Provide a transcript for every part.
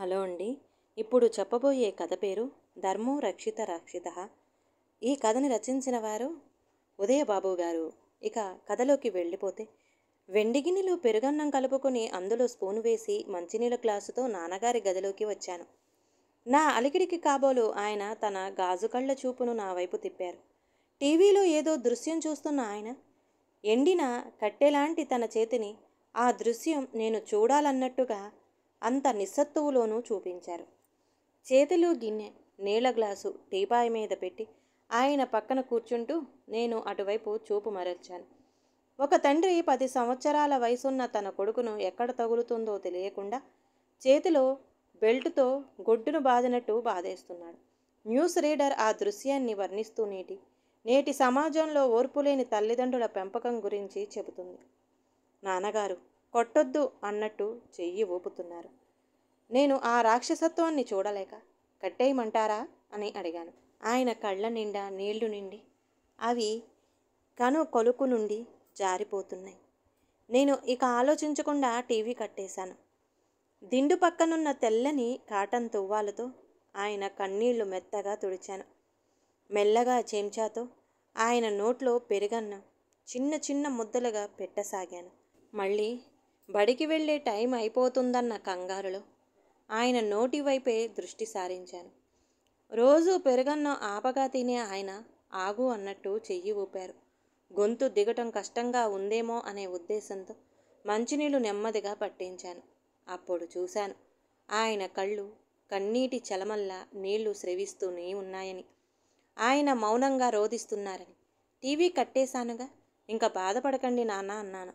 Hello అండి. ఇప్పుడు చెప్పబోయే కథ పేరు 'ధర్మో రక్షిత రక్షితః'. ఈ కథని రచించిన వారు ఉదయబాబు గారు. ఇక కథలోకి వెళ్ళిపోతే, వెండి గిన్నెలో పెరుగన్నం కలుపుకొని అందులో స్పూను వేసి మంచినీళ్ళ గ్లాసుతో నాన్నగారి గదిలోకి వచ్చాను. నా అలికిడికి కాబోలు ఆయన తన గాజు కళ్ళ చూపును నా వైపు తిప్పారు. టీవీలో ఏదో దృశ్యం చూస్తున్న ఆయన ఎండిన కట్టెలాంటి తన చేతిని ఆ దృశ్యం నేను చూడాలన్నట్టుగా అంత నిస్సత్తువులోనూ చూపించారు. చేతిలో గిన్నె, నీళ్ల గ్లాసు టీపాయ్ మీద పెట్టి ఆయన పక్కన కూర్చుంటూ నేను అటువైపు చూపు మరల్చాను. ఒక తండ్రి 10 సంవత్సరాల వయసున్న తన కొడుకును ఎక్కడ తగులుతుందో తెలియకుండా చేతిలో బెల్టుతో గొడ్డును బాదినట్టు బాధేస్తున్నాడు. న్యూస్ రీడర్ ఆ దృశ్యాన్ని వర్ణిస్తూ నేటి సమాజంలో ఓర్పులేని తల్లిదండ్రుల పెంపకం గురించి చెబుతుంది. నాన్నగారు కొట్టొద్దు అన్నట్టు చెయ్యి ఊపుతున్నారు. నేను ఆ రాక్షసత్వాన్ని చూడలేక కట్టేయమంటారా అని అడిగాను. ఆయన కళ్ళ నిండా నీళ్లు నిండి అవి కను కొలుకు నుండి జారిపోతున్నాయి. నేను ఇక ఆలోచించకుండా టీవీ కట్టేశాను. దిండు పక్కనున్న తెల్లని కాటన్ తువ్వాలతో ఆయన కన్నీళ్లు మెత్తగా తుడిచాను. మెల్లగా చెంచాతో ఆయన నోట్లో పెరుగన్నం చిన్న చిన్న ముద్దలుగా పెట్టసాగాను. మళ్ళీ బడికి వెళ్ళే టైం అయిపోతుందన్న కంగారులో ఆయన నోటి వైపే దృష్టి సారించాను. రోజు పెరుగన్నం ఆపగా తినే ఆయన ఆగు అన్నట్టు చెయ్యి ఊపారు. గొంతు దిగటం కష్టంగా ఉందేమో అనే ఉద్దేశంతో మంచినీళ్లు నెమ్మదిగా పట్టించాను. అప్పుడు చూశాను ఆయన కళ్ళు కన్నీటి చలమల్లా నీళ్లు స్రవిస్తూనే ఉన్నాయని. ఆయన మౌనంగా రోదిస్తున్నారని. టీవీ కట్టేశానుగా, ఇంకా బాధపడకండి నాన్న అన్నాను.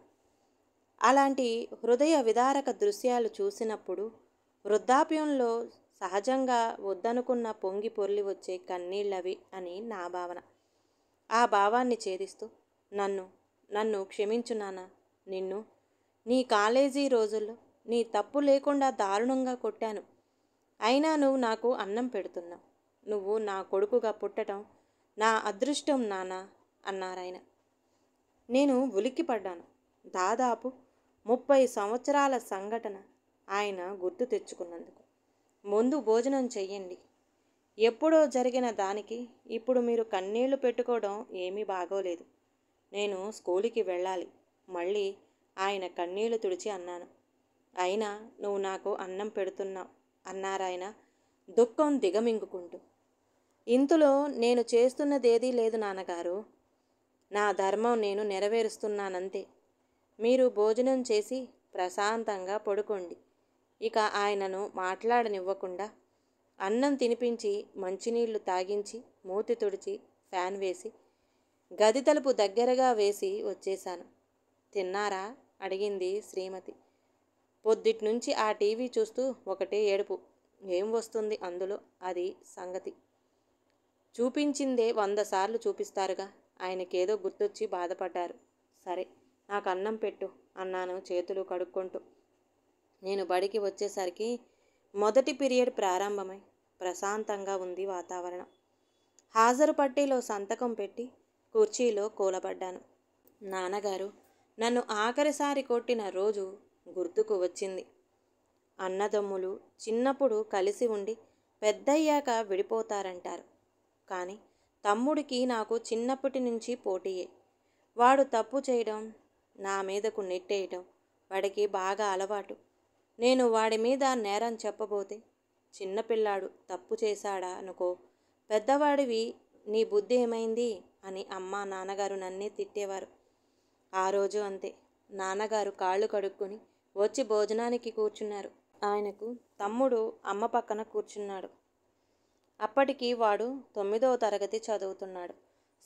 అలాంటి హృదయ విదారక దృశ్యాలు చూసినప్పుడు వృద్ధాప్యంలో సహజంగా వద్దనుకున్న పొంగి పొర్లి వచ్చే కన్నీళ్ళవి అని నా భావన. ఆ భావాన్ని ఛేదిస్తూ నన్ను క్షమించు నాన్న. నిన్ను నీ కాలేజీ రోజుల్లో నీ తప్పు లేకుండా దారుణంగా కొట్టాను. అయినా నువ్వు నాకు అన్నం పెడుతున్నావు. నువ్వు నా కొడుకుగా పుట్టడం నా అదృష్టం నాన్న అన్నారాయన. నేను ఉలిక్కిపడ్డాను. దాదాపు 30 సంవత్సరాల సంఘటన ఆయన గుర్తు తెచ్చుకున్నందుకు. ముందు భోజనం చెయ్యండి. ఎప్పుడో జరిగిన దానికి ఇప్పుడు మీరు కన్నీళ్లు పెట్టుకోవడం ఏమీ బాగోలేదు. నేను స్కూలుకి వెళ్ళాలి. మళ్ళీ ఆయన కన్నీళ్లు తుడిచి అన్నాను. అయినా నువ్వు నాకు అన్నం పెడుతున్నావు అన్నారాయన దుఃఖం దిగమింగుకుంటూ. ఇందులో నేను చేస్తున్నదేదీ లేదు నాన్నగారు. నా ధర్మం నేను నెరవేరుస్తున్నానంతే. మీరు భోజనం చేసి ప్రశాంతంగా పడుకోండి. ఇక ఆయనను మాట్లాడనివ్వకుండా అన్నం తినిపించి మంచినీళ్లు తాగించి మూతి తుడిచి ఫ్యాన్ వేసి గది తలుపు దగ్గరగా వేసి వచ్చేశాను. తిన్నారా అడిగింది శ్రీమతి. పొద్దుట్నుంచి ఆ టీవీ చూస్తూ ఒకటే ఏడుపు. ఏం వస్తుంది అందులో, అది సంగతి. చూపించిందే 100 సార్లు చూపిస్తారుగా. ఆయనకేదో గుర్తొచ్చి బాధపడ్డారు. సరే నాకు అన్నం పెట్టు అన్నాను చేతులు కడుక్కుంటూ. నేను బడికి వచ్చేసరికి మొదటి పీరియడ్ ప్రారంభమై ప్రశాంతంగా ఉంది వాతావరణం. హాజరు పట్టీలో సంతకం పెట్టి కుర్చీలో కూలబడ్డాను. నాన్నగారు నన్ను ఆఖరిసారి కొట్టిన రోజు గుర్తుకు వచ్చింది. అన్నదమ్ములు చిన్నప్పుడు కలిసి ఉండి పెద్దయ్యాక విడిపోతారంటారు. కానీ తమ్ముడికి నాకు చిన్నప్పటి నుంచి పోటీయే. వాడు తప్పు చేయడం, నా మీదకు నెట్టేయటం వాడికి బాగా అలవాటు. నేను వాడి మీద నేరం చెప్పబోతే, చిన్నపిల్లాడు తప్పు చేశాడా అనుకో, పెద్దవాడివి నీ బుద్ధి ఏమైంది అని అమ్మ నాన్నగారు నన్నే తిట్టేవారు. ఆ రోజు అంతే. నాన్నగారు కాళ్ళు కడుక్కొని వచ్చి భోజనానికి కూర్చున్నారు. ఆయనకు తమ్ముడు అమ్మ పక్కన కూర్చున్నాడు. అప్పటికి వాడు 9వ తరగతి చదువుతున్నాడు.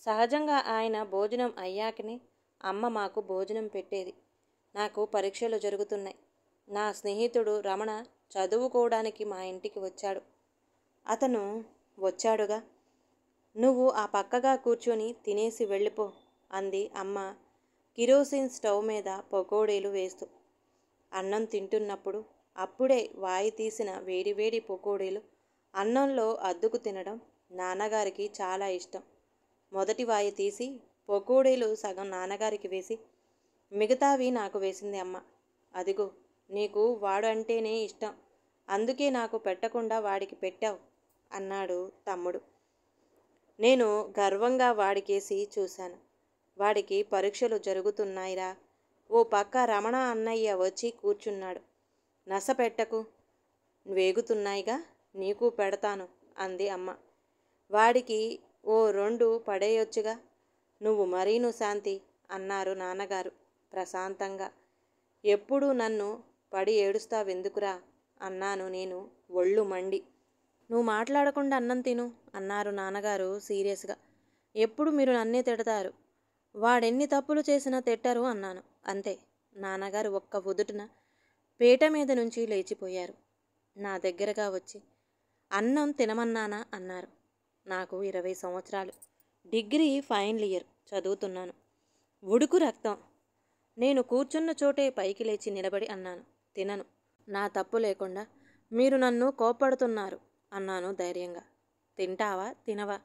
సహజంగా ఆయన భోజనం అయ్యాకనే అమ్మ మాకు భోజనం పెట్టేది. నాకు పరీక్షలు జరుగుతున్నాయి. నా స్నేహితుడు రమణ చదువుకోవడానికి మా ఇంటికి వచ్చాడు. అతను వచ్చాడుగా, నువ్వు ఆ పక్కగా కూర్చొని తినేసి వెళ్ళిపో అంది అమ్మ కిరోసిన్ స్టవ్ మీద పకోడీలు వేస్తూ. అన్నం తింటున్నప్పుడు అప్పుడే వాయి తీసిన వేడివేడి పకోడీలు అన్నంలో అద్దుకు తినడం నాన్నగారికి చాలా ఇష్టం. మొదటి వాయి తీసి పకోడీలు సగం నాన్నగారికి వేసి మిగతావి నాకు వేసింది అమ్మ. అదిగో నీకు వాడు అంటేనే ఇష్టం అందుకే నాకు పెట్టకుండా వాడికి పెట్టావు అన్నాడు తమ్ముడు. నేను గర్వంగా వాడికేసి చూశాను. వాడికి పరీక్షలు జరుగుతున్నాయిరా. ఓ పక్క రమణ అన్నయ్య వచ్చి కూర్చున్నాడు. నస పెట్టకు, వేగుతున్నాయిగా, నీకు పెడతాను అంది అమ్మ. వాడికి ఓ 2 పడేయొచ్చుగా, నువ్వు మరీను శాంతి అన్నారు నాన్నగారు ప్రశాంతంగా. ఎప్పుడూ నన్ను పడి ఏడుస్తావెందుకురా అన్నాను నేను ఒళ్ళు మండి. నువ్వు మాట్లాడకుండా అన్నం తిను అన్నారు నాన్నగారు సీరియస్గా. ఎప్పుడు మీరు నన్నే తిడతారు, వాడెన్ని తప్పులు చేసినా తిట్టరు అన్నాను. అంతే. నాన్నగారు ఒక్క ఉదుటున పీట మీద నుంచి లేచిపోయారు. నా దగ్గరగా వచ్చి అన్నం తినమన్నానా అన్నారు. నాకు 20 సంవత్సరాలు, డిగ్రీ ఫైనల్ ఇయర్ చదువుతున్నాను, ఉడుకు రక్తం. నేను కూర్చున్న చోటే పైకి లేచి నిలబడి అన్నాను, తినను. నా తప్పు లేకుండా మీరు నన్ను కోప్పడుతున్నారు అన్నాను ధైర్యంగా. తింటావా తినవా?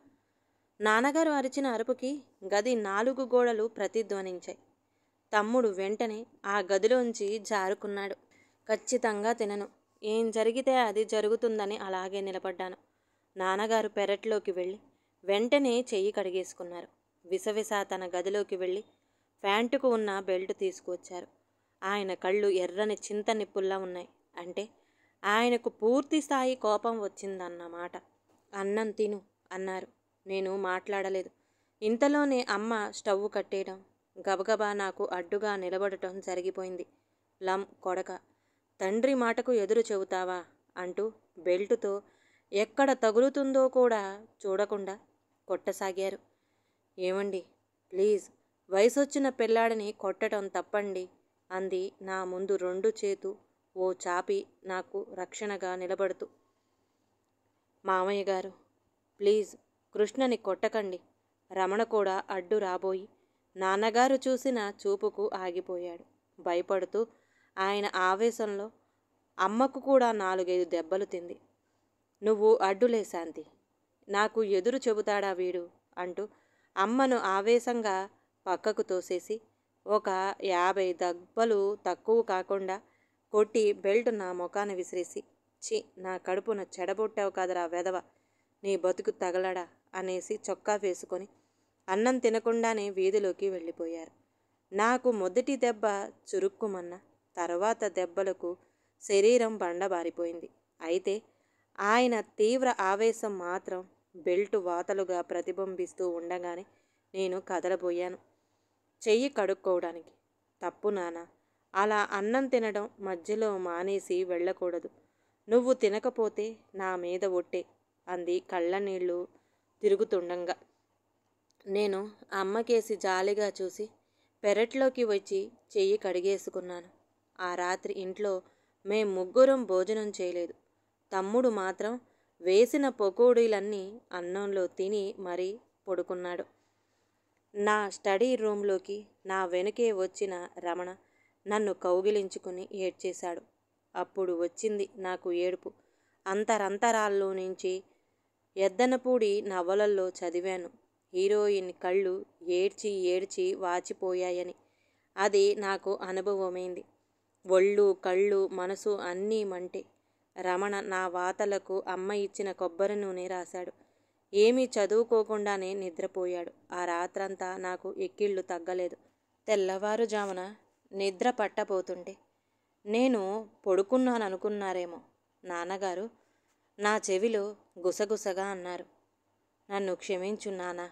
నాన్నగారు అరిచిన అరుపుకి గది 4 గోడలు ప్రతిధ్వనించాయి. తమ్ముడు వెంటనే ఆ గదిలోంచి జారుకున్నాడు. ఖచ్చితంగా తినను. ఏం జరిగితే అది జరుగుతుందని అలాగే నిలబడ్డాను. నాన్నగారు పెరట్లోకి వెళ్ళి వెంటనే చెయ్యి కడిగేసుకున్నారు. విసవిస తన గదిలోకి వెళ్ళి ప్యాంటుకు ఉన్న బెల్ట్ తీసుకువచ్చారు. ఆయన కళ్ళు ఎర్రని చింత నిప్పుల్లా ఉన్నాయి. అంటే ఆయనకు పూర్తి స్థాయి కోపం వచ్చిందన్నమాట. అన్నం తిను అన్నారు. నేను మాట్లాడలేదు. ఇంతలోనే అమ్మ స్టవ్ కట్టేయడం, గబగబా నాకు అడ్డుగా నిలబడటం జరిగిపోయింది. లం కొడక, తండ్రి మాటకు ఎదురు చెబుతావా అంటూ బెల్టుతో ఎక్కడ తగులుతుందో కూడా చూడకుండా కొట్టసాగారు. ఏమండి, ప్లీజ్, వయసొచ్చిన పిల్లాడిని కొట్టడం తప్పండి అంది నా ముందు 2 చేతు ఓ చాపి నాకు రక్షణగా నిలబడుతూ. మామయ్య గారు, ప్లీజ్ కృష్ణని కొట్టకండి. రమణ కూడా అడ్డు రాబోయి నాన్నగారు చూసిన చూపుకు ఆగిపోయాడు. భయపడుతూ ఆయన ఆవేశంలో అమ్మకు కూడా 4-5 దెబ్బలు తింది. నువ్వు అడ్డులే శాంతి, నాకు ఎదురు చెబుతాడా వీడు అంటూ అమ్మను ఆవేశంగా పక్కకు తోసేసి ఒక 50 దెబ్బలు తక్కువ కాకుండా కొట్టి బెల్ట్ నా ముఖాన విసిరేసి, చి, నా కడుపున చెడబొట్టావు కదరా వెధవ, నీ బతుకు తగలడా అనేసి చొక్కా వేసుకొని అన్నం తినకుండానే వీధిలోకి వెళ్ళిపోయారు. నాకు మొదటి దెబ్బ చురుక్కుమన్న, తర్వాత దెబ్బలకు శరీరం బండబారిపోయింది. అయితే ఆయన తీవ్ర ఆవేశం మాత్రం బెల్టు వాతలుగా ప్రతిబింబిస్తూ ఉండగానే నేను కదలబోయాను చెయ్యి కడుక్కోవడానికి. తప్పు నాన్న, అలా అన్నం తినడం మధ్యలో మానేసి వెళ్ళకూడదు. నువ్వు తినకపోతే నా మీద ఒట్టే అంది కళ్ళనీళ్ళు తిరుగుతుండగా. నేను అమ్మకేసి జాలిగా చూసి పెరట్లోకి వచ్చి చెయ్యి కడిగేసుకున్నాను. ఆ రాత్రి ఇంట్లో మేం ముగ్గురం భోజనం చేయలేదు. తమ్ముడు మాత్రం వేసిన పకోడీలన్నీ అన్నంలో తిని మరీ పడుకున్నాడు. నా స్టడీ రూంలోకి నా వెనుకే వచ్చిన రమణ నన్ను కౌగిలించుకుని ఏడ్చేశాడు. అప్పుడు వచ్చింది నాకు ఏడుపు. అంతరంతరాల్లో నుంచి ఎద్దనపూడి నవలల్లో చదివాను, హీరోయిన్ కళ్ళు ఏడ్చి ఏడ్చి వాచిపోయాయని. అది నాకు అనుభవమైంది. ఒళ్ళు, కళ్ళు, మనసు అన్నీ మంటే. రమణ నా వాతలకు అమ్మ ఇచ్చిన కొబ్బరి నూనె రాశాడు. ఏమీ చదువుకోకుండానే నిద్రపోయాడు. ఆ రాత్రంతా నాకు ఎక్కిళ్ళు తగ్గలేదు. తెల్లవారుజామున నిద్ర పట్టబోతుంటే నేను పడుకున్నాననుకున్నారేమో నాన్నగారు నా చెవిలో గుసగుసగా అన్నారు, నన్ను క్షమించు నాన్నా,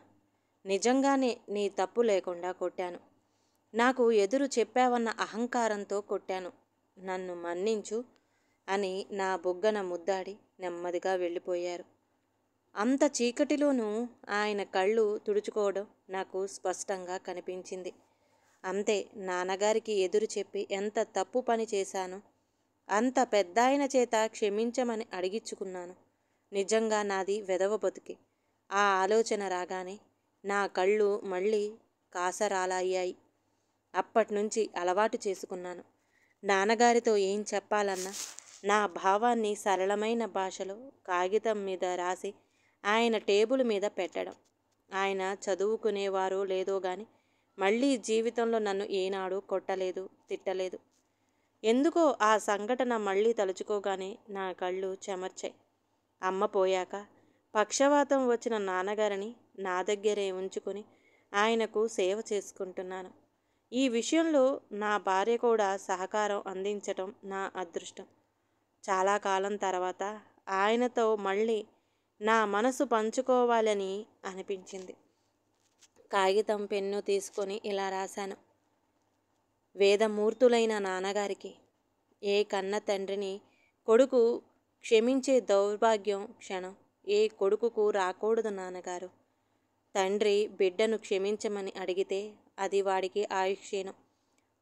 నిజంగానే నీ తప్పు లేకుండా కొట్టాను. నాకు ఎదురు చెప్పావన్న అహంకారంతో కొట్టాను. నన్ను మన్నించు అని నా బుగ్గన ముద్దాడి నెమ్మదిగా వెళ్ళిపోయారు. అంత చీకటిలోనూ ఆయన కళ్ళు తుడుచుకోవడం నాకు స్పష్టంగా కనిపించింది. అంతే, నాన్నగారికి ఎదురు చెప్పి ఎంత తప్పు పని చేశానో అంత పెద్దాయన చేత క్షమించమని అడిగించుకున్నాను. నిజంగా నాది వెధవ బతుకే. ఆ ఆలోచన రాగానే నా కళ్ళు మళ్ళీ కాసరాలయ్యాయి. అప్పట్నుంచి అలవాటు చేసుకున్నాను. నాన్నగారితో ఏం చెప్పాలన్నా నా భావాన్ని సరళమైన భాషలో కాగితం మీద రాసి ఆయన టేబుల్ మీద పెట్టడం. ఆయన చదువుకునేవారో లేదో గాని మళ్ళీ జీవితంలో నన్ను ఏనాడూ కొట్టలేదు, తిట్టలేదు. ఎందుకో ఆ సంఘటన మళ్ళీ తలుచుకోగానే నా కళ్ళు చెమర్చాయి. అమ్మ పోయాక పక్షవాతం వచ్చిన నాన్నగారిని నా దగ్గరే ఉంచుకొని ఆయనకు సేవ చేసుకుంటున్నాను. ఈ విషయంలో నా భార్య కూడా సహకారం అందించటం నా అదృష్టం. చాలా కాలం తర్వాత ఆయనతో మళ్ళీ నా మనసు పంచుకోవాలని అనిపించింది. కాగితం పెన్ను తీసుకొని ఇలా రాశాను. వేదమూర్తులైన నాన్నగారికి, ఏ కన్న తండ్రిని కొడుకు క్షమించే దౌర్భాగ్యం క్షణం ఏ కొడుకుకు రాకూడదు నాన్నగారు. తండ్రి బిడ్డను క్షమించమని అడిగితే అది వాడికి ఆయుష్యేనం.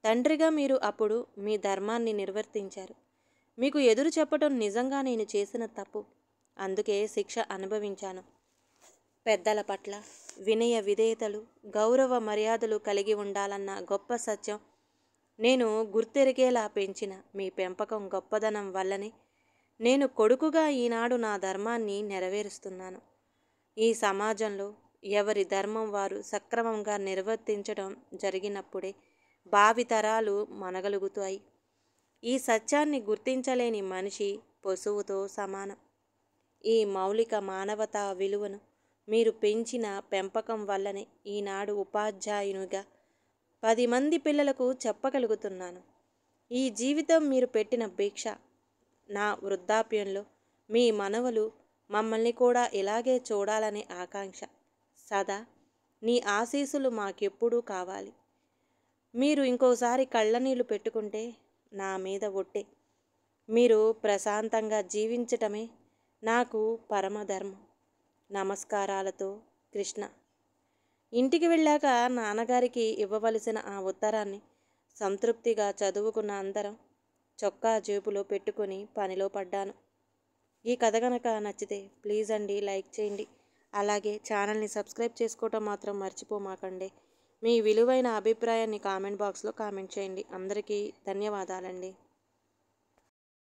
తండ్రిగా మీరు అప్పుడు మీ ధర్మాన్ని నిర్వర్తించారు. మీకు ఎదురు చెప్పటం నిజంగా నేను చేసిన తప్పు. అందుకే శిక్ష అనుభవించాను. పెద్దల పట్ల వినయ విధేయతలు, గౌరవ మర్యాదలు కలిగి ఉండాలన్న గొప్ప సత్యం నేను గుర్తెరిగేలా పెంచిన మీ పెంపకం గొప్పదనం వల్లనే నేను కొడుకుగా ఈనాడు నా ధర్మాన్ని నెరవేరుస్తున్నాను. ఈ సమాజంలో ఎవరి ధర్మం వారు సక్రమంగా నిర్వర్తించడం జరిగినప్పుడే భావితరాలు మనగలుగుతాయి. ఈ సత్యాన్ని గుర్తించలేని మనిషి పశువుతో సమానం. ఈ మౌలిక మానవతా విలువను మీరు పెంచిన పెంపకం వల్లనే ఈనాడు ఉపాధ్యాయునిగా 10 మంది పిల్లలకు చెప్పగలుగుతున్నాను. ఈ జీవితం మీరు పెట్టిన భిక్ష. నా వృద్ధాప్యంలో మీ మనవలు మమ్మల్ని కూడా ఇలాగే చూడాలనే ఆకాంక్ష. సదా నీ ఆశీస్సులు మాకెప్పుడూ కావాలి. మీరు ఇంకోసారి కళ్ళనీళ్ళు పెట్టుకుంటే నా మీద ఒట్టే. మీరు ప్రశాంతంగా జీవించటమే నాకు పరమధర్మం. నమస్కారాలతో కృష్ణ. ఇంటికి వెళ్ళాక నాన్నగారికి ఇవ్వవలసిన ఆ ఉత్తరాన్ని సంతృప్తిగా చదువుకున్న అందరం చొక్కా జేబులో పెట్టుకొని పనిలో పడ్డాను. ఈ కథ కనుక నచ్చితే ప్లీజ్ అండి లైక్ చేయండి. అలాగే ఛానల్ని సబ్స్క్రైబ్ చేసుకోవటం మాత్రం మర్చిపోమాకండి. మీ విలువైన అభిప్రాయాన్ని కామెంట్ బాక్స్లో కామెంట్ చేయండి. అందరికీ ధన్యవాదాలండి.